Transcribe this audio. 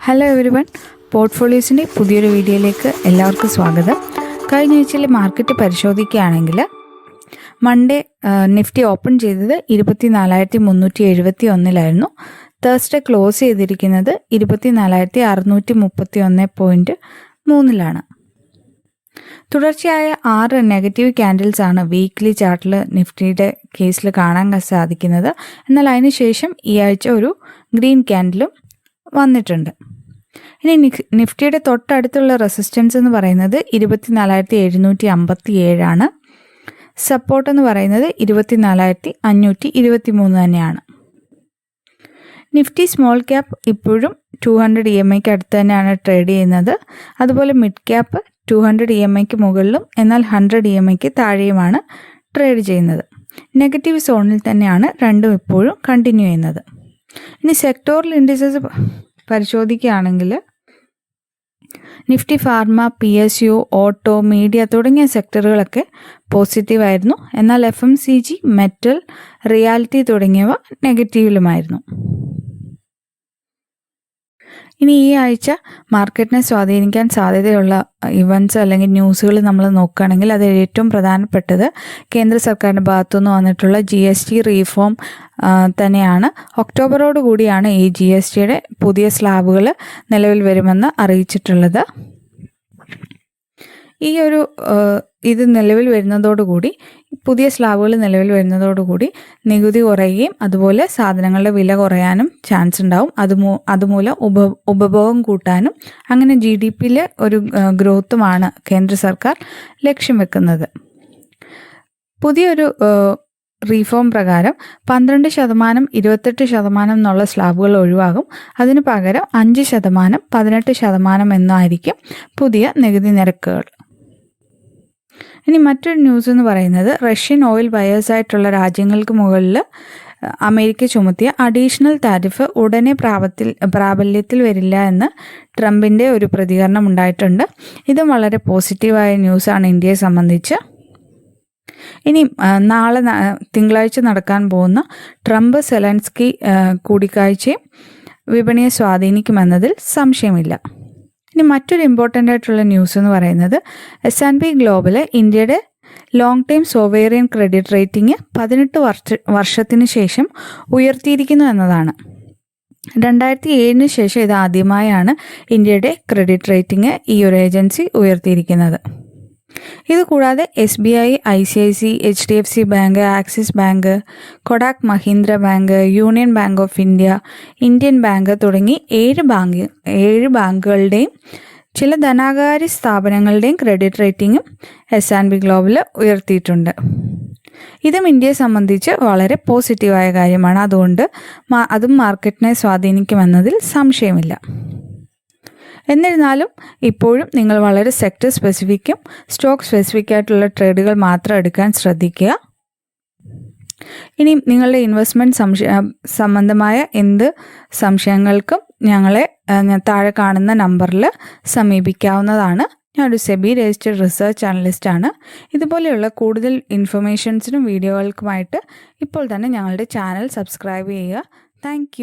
Hello everyone, പോർട്ട്ഫോളിയോസിൻ്റെ പുതിയൊരു വീഡിയോയിലേക്ക് എല്ലാവർക്കും സ്വാഗതം. കഴിഞ്ഞ ആഴ്ചയിൽ മാർക്കറ്റ് പരിശോധിക്കുകയാണെങ്കിൽ മൺഡേ നിഫ്റ്റി ഓപ്പൺ ചെയ്തത് 24,371 തേഴ്സ്ഡേ ക്ലോസ് ചെയ്തിരിക്കുന്നത് 24,631.3 തുടർച്ചയായ 6 നെഗറ്റീവ് ക്യാൻഡിൽസ് ആണ് വീക്ക്ലി ചാർട്ടിൽ നിഫ്റ്റിയുടെ കേസിൽ കാണാൻ സാധിക്കുന്നത്. എന്നാൽ അതിനുശേഷം ഈ ആഴ്ച ഒരു ഗ്രീൻ ക്യാൻഡിലും വന്നിട്ടുണ്ട്. ഇനി നിഫ്റ്റിയുടെ തൊട്ടടുത്തുള്ള റെസിസ്റ്റൻസ് എന്ന് പറയുന്നത് 24,757 സപ്പോർട്ട് എന്ന് പറയുന്നത് 24,523 തന്നെയാണ്. നിഫ്റ്റി സ്മോൾ ക്യാപ്പ് ഇപ്പോഴും 200 EMIക്ക് അടുത്ത് തന്നെയാണ് ട്രേഡ് ചെയ്യുന്നത്. അതുപോലെ മിഡ് ക്യാപ്പ് 200 EMIക്ക് മുകളിലും എന്നാൽ 100 EMIക്ക് താഴെയുമാണ് ട്രേഡ് ചെയ്യുന്നത്. നെഗറ്റീവ് സോണിൽ തന്നെയാണ് രണ്ടും ഇപ്പോഴും കണ്ടിന്യൂ ചെയ്യുന്നത്. ഇനി സെക്ടോറൽ ഇൻഡിസസ് പരിശോധിക്കുകയാണെങ്കിൽ Nifty pharma, PSU, auto, media തുടങ്ങിയ സെക്ടറുകളൊക്കെ പോസിറ്റീവായിരുന്നു. എന്നാൽ FMCG, മെറ്റൽ, റിയാലിറ്റി തുടങ്ങിയവ നെഗറ്റീവിലുമായിരുന്നു. ഇനി ഈ ആഴ്ച മാർക്കറ്റിനെ സ്വാധീനിക്കാൻ സാധ്യതയുള്ള ഇവൻറ്റ്സ് അല്ലെങ്കിൽ ന്യൂസുകൾ നമ്മൾ നോക്കുകയാണെങ്കിൽ അത് ഏറ്റവും പ്രധാനപ്പെട്ടത് കേന്ദ്ര സർക്കാരിൻ്റെ ഭാഗത്തുനിന്ന് വന്നിട്ടുള്ള GST റീഫോം തന്നെയാണ്. ഒക്ടോബറോട് കൂടിയാണ് ഈ GSTയുടെ പുതിയ സ്ലാബുകൾ നിലവിൽ വരുമെന്ന് അറിയിച്ചിട്ടുള്ളത്. ഇത് നിലവിൽ വരുന്നതോടുകൂടി, പുതിയ സ്ലാബുകൾ നിലവിൽ വരുന്നതോടുകൂടി നികുതി കുറയുകയും അതുപോലെ സാധനങ്ങളുടെ വില കുറയാനും ചാൻസ് ഉണ്ടാവും. അതുമൂലം ഉപഭോഗം കൂട്ടാനും അങ്ങനെ GDPയിൽ ഒരു ഗ്രോത്തുമാണ് കേന്ദ്ര സർക്കാർ ലക്ഷ്യം വെക്കുന്നത്. പുതിയൊരു റീഫോം പ്രകാരം 12%, 28% എന്നുള്ള സ്ലാബുകൾ ഒഴിവാകും. അതിനു പകരം 5%, 18% എന്നായിരിക്കും പുതിയ നികുതി നിരക്കുകൾ. ഇനി മറ്റൊരു ന്യൂസ് എന്ന് പറയുന്നത് റഷ്യൻ ഓയിൽ ബയേഴ്സായിട്ടുള്ള രാജ്യങ്ങൾക്ക് മുകളിൽ അമേരിക്ക ചുമത്തിയ അഡീഷണൽ താരിഫ് ഉടനെ പ്രാബല്യത്തിൽ വരില്ല എന്ന് ട്രംപിൻ്റെ ഒരു പ്രതികരണം ഉണ്ടായിട്ടുണ്ട്. ഇതും വളരെ പോസിറ്റീവായ ന്യൂസാണ് ഇന്ത്യയെ സംബന്ധിച്ച്. ഇനി നാളെ തിങ്കളാഴ്ച നടക്കാൻ പോകുന്ന ട്രംപ് സെലൻസ്കി കൂടിക്കാഴ്ചയും വിപണിയെ സ്വാധീനിക്കുമെന്നതിൽ സംശയമില്ല. ഇനി മറ്റൊരു ഇമ്പോർട്ടൻ്റ് ആയിട്ടുള്ള ന്യൂസ് എന്ന് പറയുന്നത് S&P ഗ്ലോബൽ ഇന്ത്യയുടെ ലോങ് ടൈം സോവേറിയൻ ക്രെഡിറ്റ് റേറ്റിംഗ് 18 വർഷത്തിന് ശേഷം ഉയർത്തിയിരിക്കുന്നു എന്നതാണ്. 2007 ശേഷം ഇത് ആദ്യമായാണ് ഇന്ത്യയുടെ ക്രെഡിറ്റ് റേറ്റിംഗ് ഈ ഒരു ഏജൻസി ഉയർത്തിയിരിക്കുന്നത്. ഇതുകൂടാതെ SBI, ICICI, HDFC bank, axis bank, Kotak Mahindra bank, union bank of India, Indian bank തുടങ്ങി 7 ബാങ്കുകളുടെയും ചില ധനകാര്യ സ്ഥാപനങ്ങളുടെയും ക്രെഡിറ്റ് റേറ്റിംഗും S&P ഗ്ലോബൽ ഉയർത്തിയിട്ടുണ്ട്. ഇതും ഇന്ത്യയെ സംബന്ധിച്ച് വളരെ പോസിറ്റീവായ കാര്യമാണ്. അതുകൊണ്ട് അതും മാർക്കറ്റിനെ സ്വാധീനിക്കുമെന്നതിൽ സംശയമില്ല. എന്നിരുന്നാലും ഇപ്പോഴും നിങ്ങൾ വളരെ സെക്ടർ സ്പെസിഫിക്കും സ്റ്റോക്ക് സ്പെസിഫിക് ആയിട്ടുള്ള ട്രേഡുകൾ മാത്രം എടുക്കാൻ ശ്രദ്ധിക്കുക. ഇനി നിങ്ങളുടെ ഇൻവെസ്റ്റ്മെൻറ്റ് സംബന്ധമായ എന്ത് സംശയങ്ങൾക്കും ഞങ്ങളെ താഴെ കാണുന്ന നമ്പറിൽ സമീപിക്കാവുന്നതാണ്. ഞാനൊരു സെബി രജിസ്റ്റേർഡ് റിസർച്ച് അനലിസ്റ്റാണ്. ഇതുപോലെയുള്ള കൂടുതൽ ഇൻഫർമേഷൻസിനും വീഡിയോകൾക്കുമായിട്ട് ഇപ്പോൾ തന്നെ ഞങ്ങളുടെ ചാനൽ സബ്സ്ക്രൈബ് ചെയ്യുക. താങ്ക്